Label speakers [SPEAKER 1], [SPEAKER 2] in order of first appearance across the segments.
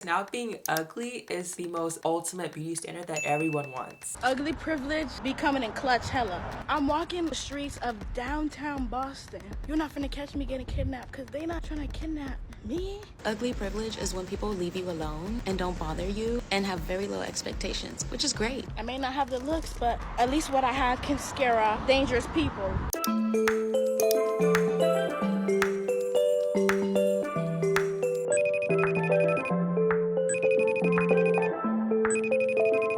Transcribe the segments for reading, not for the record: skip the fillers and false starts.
[SPEAKER 1] Now being ugly is the most ultimate beauty standard that everyone wants.
[SPEAKER 2] Ugly privilege be coming in clutch hella. I'm walking the streets of downtown Boston. You're not finna catch me getting kidnapped because they not trying to kidnap me.
[SPEAKER 3] Ugly privilege is when people leave you alone and don't bother you and have very low expectations, which is great.
[SPEAKER 2] I may not have the looks, but at least what I have can scare off dangerous people.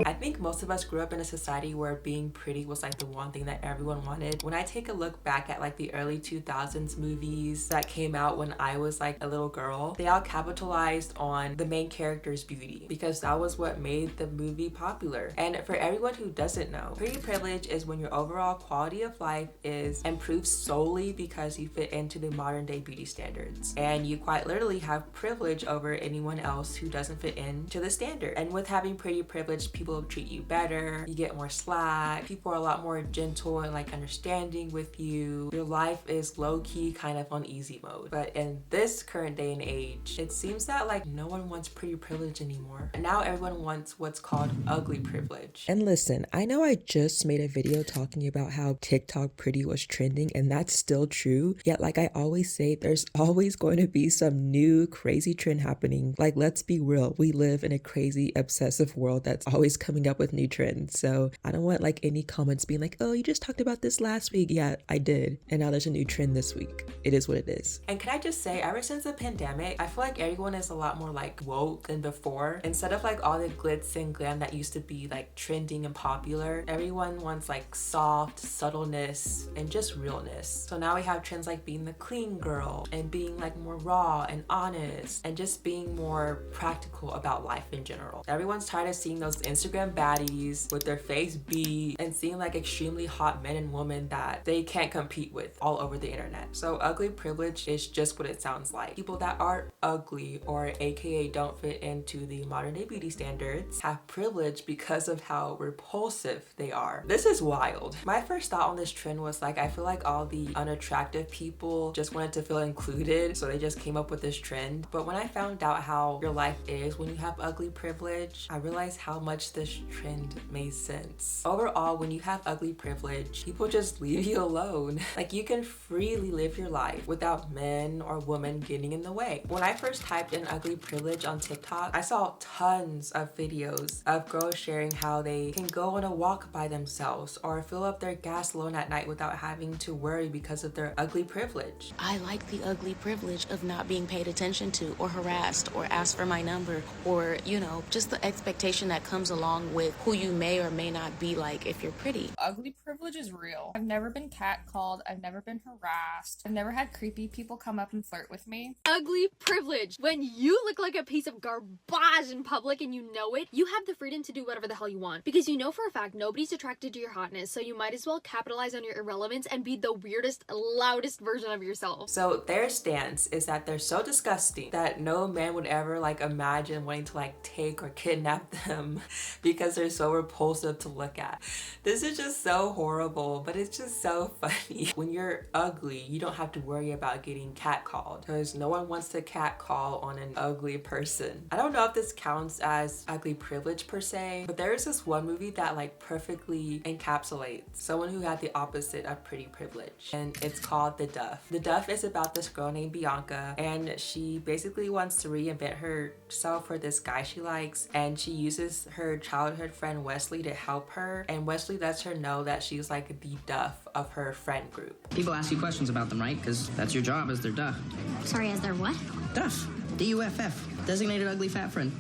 [SPEAKER 1] I think most of us grew up in a society where being pretty was like the one thing that everyone wanted. When I take a look back at like the early 2000s movies that came out when I was like a little girl, they all capitalized on the main character's beauty because that was what made the movie popular. And for everyone who doesn't know, pretty privilege is when your overall quality of life is improved solely because you fit into the modern day beauty standards. And you quite literally have privilege over anyone else who doesn't fit into the standard. And with having pretty privilege, people treat you better, you get more slack, people are a lot more gentle and like understanding with you. Your life is low-key kind of on easy mode. But in this current day and age, it seems that like no one wants pretty privilege anymore. And now everyone wants what's called ugly privilege.
[SPEAKER 4] And listen, I know I just made a video talking about how TikTok pretty was trending, and that's still true. Yet like I always say, there's always going to be some new crazy trend happening. Like, let's be real, we live in a crazy obsessive world that's always coming up with new trends. So I don't want like any comments being like, oh, you just talked about this last week. Yeah, I did. And now there's a new trend this week. It is what it is.
[SPEAKER 1] And can I just say, ever since the pandemic, I feel like everyone is a lot more like woke than before. Instead of like all the glitz and glam that used to be like trending and popular, everyone wants like soft subtleness and just realness. So now we have trends like being the clean girl and being like more raw and honest and just being more practical about life in general. Everyone's tired of seeing those Instagram baddies with their face beat and seeing like extremely hot men and women that they can't compete with all over the internet. So ugly privilege is just what it sounds like. People that are ugly, or aka don't fit into the modern day beauty standards, have privilege because of how repulsive they are. This is wild. My first thought on this trend was like, I feel like all the unattractive people just wanted to feel included, so they just came up with this trend. But when I found out how your life is when you have ugly privilege, I realized how much this trend made sense. Overall, when you have ugly privilege, people just leave you alone. Like, you can freely live your life without men or women getting in the way. When I first typed in ugly privilege on TikTok, I saw tons of videos of girls sharing how they can go on a walk by themselves or fill up their gas alone at night without having to worry because of their ugly privilege.
[SPEAKER 3] I like the ugly privilege of not being paid attention to or harassed or asked for my number, or, you know, just the expectation that comes along with who you may or may not be like if you're pretty.
[SPEAKER 5] Ugly privilege is real. I've never been catcalled. I've never been harassed. I've never had creepy people come up and flirt with me.
[SPEAKER 6] Ugly privilege. When you look like a piece of garbage in public and you know it, you have the freedom to do whatever the hell you want. Because you know for a fact nobody's attracted to your hotness, so you might as well capitalize on your irrelevance and be the weirdest, loudest version of yourself.
[SPEAKER 1] So their stance is that they're so disgusting that no man would ever like imagine wanting to like take or kidnap them because they're so repulsive to look at. This is just so horrible, but it's just so funny. When you're ugly, you don't have to worry about getting catcalled because no one wants to catcall on an ugly person. I don't know if this counts as ugly privilege per se, but there is this one movie that like perfectly encapsulates someone who had the opposite of pretty privilege, and it's called The Duff. The Duff is about this girl named Bianca, and she basically wants to reinvent herself for this guy she likes, and she uses her childhood friend Wesley to help her, and Wesley lets her know that she's like the Duff of her friend group.
[SPEAKER 7] People ask you questions about them, right? Because that's your job as their Duff.
[SPEAKER 8] Sorry, as their what?
[SPEAKER 7] Duff. D-U-F-F. Designated ugly fat friend.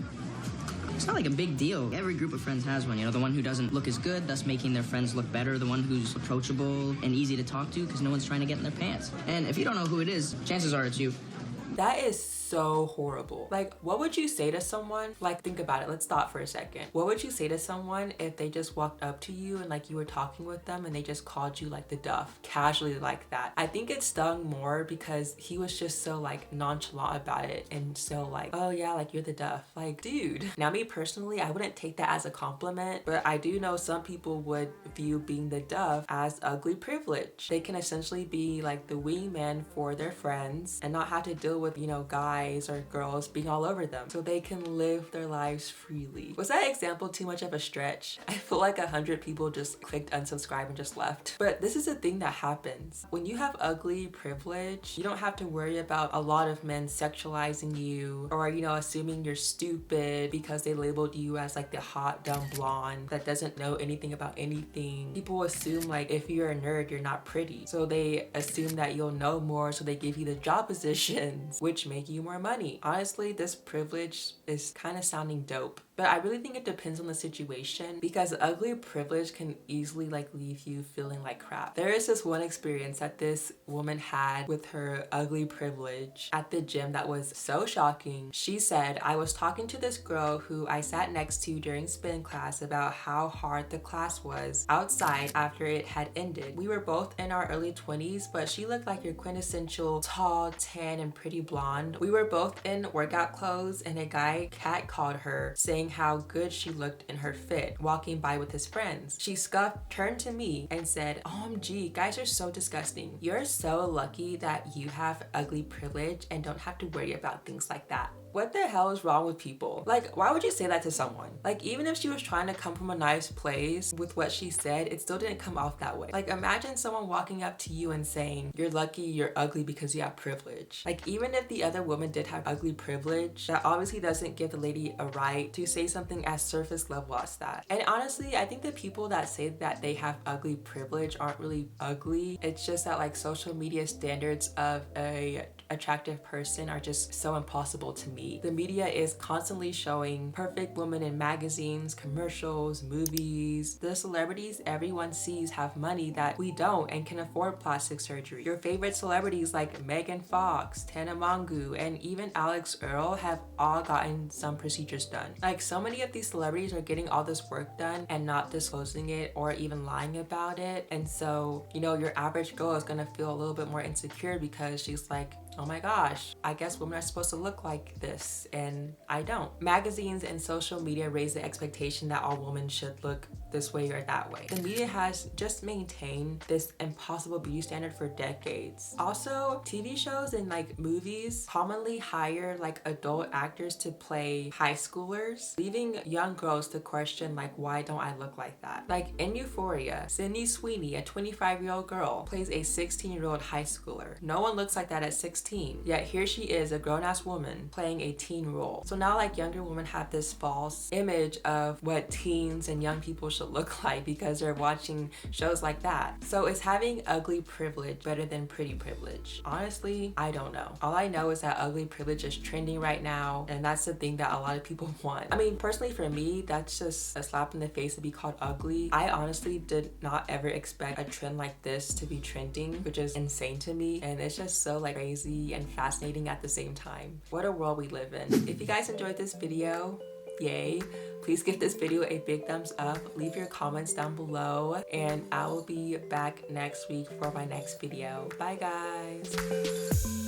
[SPEAKER 7] It's not like a big deal. Every group of friends has one, you know, the one who doesn't look as good, thus making their friends look better, the one who's approachable and easy to talk to because no one's trying to get in their pants. And if you don't know who it is, chances are it's you.
[SPEAKER 1] That is so horrible. Like, what would you say to someone? Like, think about it. Let's stop for a second. What would you say to someone if they just walked up to you and like you were talking with them and they just called you like the Duff casually like that? I think it stung more because he was just so like nonchalant about it and so like, oh yeah, like you're the Duff. Like, dude. Now me personally, I wouldn't take that as a compliment, but I do know some people would view being the Duff as ugly privilege. They can essentially be like the wingman for their friends and not have to deal with, you know, guys guys or girls being all over them so they can live their lives freely. Was that example too much of a stretch? I feel like 100 people just clicked unsubscribe and just left. But this is a thing that happens. When you have ugly privilege, you don't have to worry about a lot of men sexualizing you or, you know, assuming you're stupid because they labeled you as like the hot dumb blonde that doesn't know anything about anything. People assume like if you're a nerd, you're not pretty. So they assume that you'll know more, so they give you the job positions which make you more money. Honestly, this privilege is kind of sounding dope. But I really think it depends on the situation because ugly privilege can easily like leave you feeling like crap. There is this one experience that this woman had with her ugly privilege at the gym that was so shocking. She said, I was talking to this girl who I sat next to during spin class about how hard the class was outside after it had ended. We were both in our early 20s, but she looked like your quintessential tall, tan, and pretty blonde. We were both in workout clothes and a guy catcalled her, saying how good she looked in her fit, walking by with his friends. She scuffed, turned to me, and said, OMG, guys are so disgusting. You're so lucky that you have ugly privilege and don't have to worry about things like that. What the hell is wrong with people? Like, why would you say that to someone? Like, even if she was trying to come from a nice place with what she said, it still didn't come off that way. Like, imagine someone walking up to you and saying, you're lucky you're ugly because you have privilege. Like, even if the other woman did have ugly privilege, that obviously doesn't give the lady a right to say something as surface level as that. And honestly, I think the people that say that they have ugly privilege aren't really ugly. It's just that like social media standards of a attractive person are just so impossible to meet. The media is constantly showing perfect women in magazines, commercials, movies. The celebrities everyone sees have money that we don't and can afford plastic surgery. Your favorite celebrities like Megan Fox, Tana Mongeau, and even Alex Earl have all gotten some procedures done. Like, so many of these celebrities are getting all this work done and not disclosing it or even lying about it. And so, you know, your average girl is gonna feel a little bit more insecure because she's like, oh my gosh, I guess women are supposed to look like this and I don't. Magazines and social media raise the expectation that all women should look this way or that way. The media has just maintained this impossible beauty standard for decades. Also, TV shows and like movies commonly hire like adult actors to play high schoolers, leaving young girls to question like, why don't I look like that? Like in Euphoria, Sydney Sweeney, a 25-year-old girl, plays a 16-year-old high schooler. No one looks like that at 16, yet here she is, a grown-ass woman playing a teen role. So now like younger women have this false image of what teens and young people should look like because they're watching shows like that. So is having ugly privilege better than pretty privilege? Honestly, I don't know. All I know is that ugly privilege is trending right now, and that's the thing that a lot of people want. I mean, personally for me, that's just a slap in the face to be called ugly. I honestly did not ever expect a trend like this to be trending, which is insane to me, and it's just so like crazy and fascinating at the same time. What a world we live in. If you guys enjoyed this video, yay. Please give this video a big thumbs up, leave your comments down below, and I will be back next week for my next video. Bye guys.